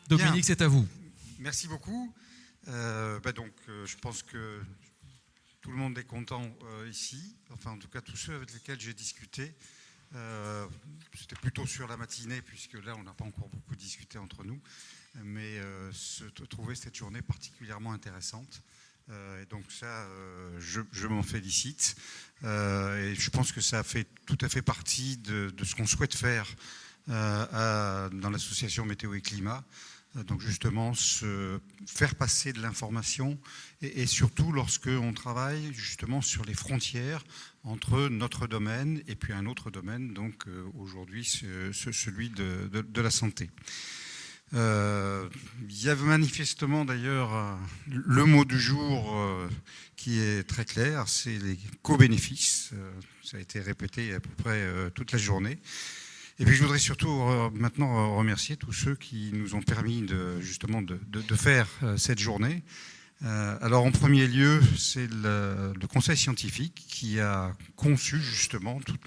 Dominique, c'est à vous. Merci beaucoup. Je pense que tout le monde est content ici. Enfin, en tout cas, tous ceux avec lesquels j'ai discuté. C'était plutôt sur la matinée, puisque là, on n'a pas encore beaucoup discuté entre nous. Mais trouver cette journée particulièrement intéressante. Et donc ça, je m'en félicite. Et je pense que ça fait tout à fait partie de ce qu'on souhaite faire dans l'association Météo et Climat. Donc justement, faire passer de l'information et surtout lorsque on travaille justement sur les frontières entre notre domaine et puis un autre domaine, donc aujourd'hui celui de la santé. Il y a manifestement d'ailleurs le mot du jour qui est très clair, c'est les co-bénéfices. Ça a été répété à peu près toute la journée. Et puis je voudrais surtout maintenant remercier tous ceux qui nous ont permis justement de faire cette journée. Alors en premier lieu, c'est le conseil scientifique qui a conçu justement toute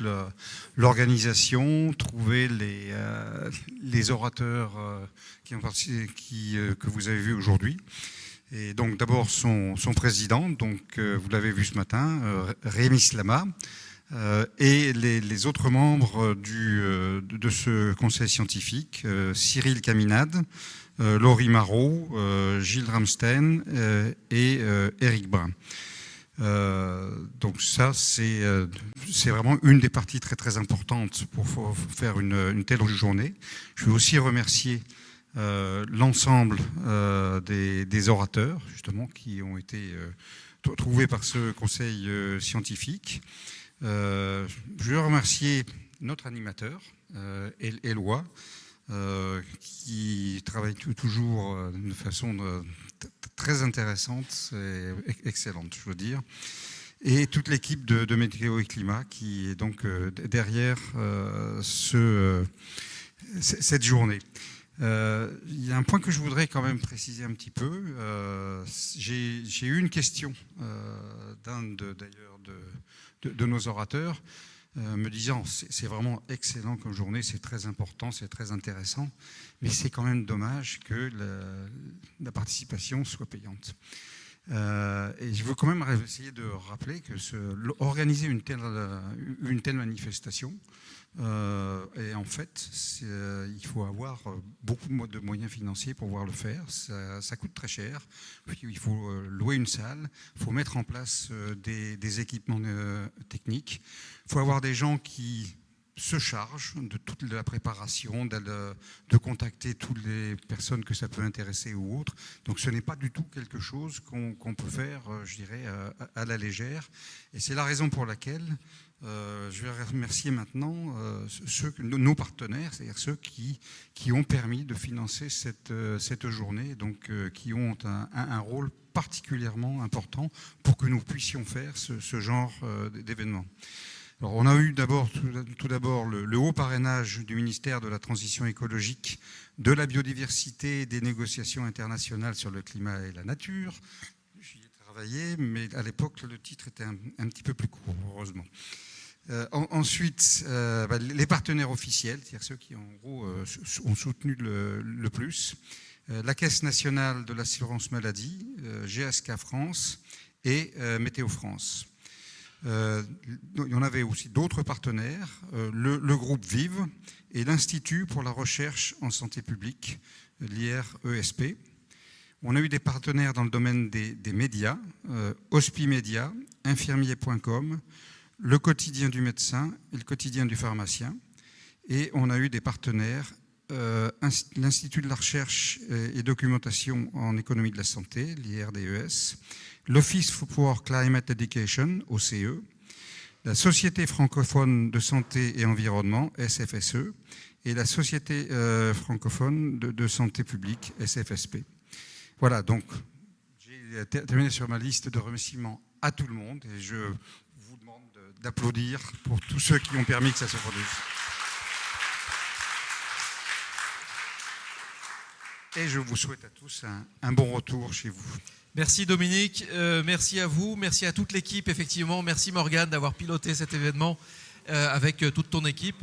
l'organisation, trouvé les orateurs que vous avez vus aujourd'hui. Et donc d'abord son président, donc vous l'avez vu ce matin, Rémi Slama. Et les autres membres de ce conseil scientifique, Cyril Caminade, Laurie Marot, Gilles Ramsten et Éric Brun. Donc ça, c'est vraiment une des parties très très importantes pour faire une telle journée. Je veux aussi remercier l'ensemble des orateurs, justement, qui ont été trouvés par ce conseil scientifique. Je veux remercier notre animateur, Éloi, qui travaille toujours de façon très intéressante et excellente, je veux dire, et toute l'équipe de Météo et Climat qui est donc derrière cette journée. Il y a un point que je voudrais quand même préciser un petit peu. J'ai eu une question d'un d'ailleurs de nos orateurs, me disant c'est vraiment excellent comme journée, c'est très important, c'est très intéressant, mais c'est quand même dommage que la participation soit payante. Et je veux quand même essayer de rappeler que organiser une telle manifestation, et en fait, il faut avoir beaucoup de moyens financiers pour pouvoir le faire. Ça coûte très cher. Puis il faut louer une salle, il faut mettre en place des équipements techniques. Il faut avoir des gens qui se chargent de toute la préparation, de contacter toutes les personnes que ça peut intéresser ou autres. Donc ce n'est pas du tout quelque chose qu'on peut faire, je dirais, à la légère. Et c'est la raison pour laquelle je vais remercier maintenant nos partenaires, c'est-à-dire ceux qui ont permis de financer cette journée, donc qui ont un rôle particulièrement important pour que nous puissions faire ce genre d'événement. Alors, on a eu tout d'abord le haut parrainage du ministère de la Transition écologique, de la biodiversité et des négociations internationales sur le climat et la nature. J'y ai travaillé, mais à l'époque, le titre était un petit peu plus court, heureusement. Ensuite, les partenaires officiels, c'est-à-dire ceux qui, en gros, ont soutenu le plus. La Caisse nationale de l'assurance maladie, GSK France et Météo France. Il y en avait aussi d'autres partenaires, le groupe Vive et l'Institut pour la recherche en santé publique, l'IRESP. On a eu des partenaires dans le domaine des médias, Hospimédia, infirmier.com, le quotidien du médecin et le quotidien du pharmacien. Et on a eu des partenaires, l'Institut de la recherche et documentation en économie de la santé, l'IRDES, l'Office for Climate Education, OCE, la Société francophone de santé et environnement, SFSE, et la Société francophone de santé publique, SFSP. Voilà, donc j'ai terminé sur ma liste de remerciements à tout le monde et je vous demande d'applaudir pour tous ceux qui ont permis que ça se produise. Et je vous souhaite à tous un bon retour chez vous. Merci Dominique, merci à vous, merci à toute l'équipe, effectivement. Merci Morgane d'avoir piloté cet événement avec toute ton équipe.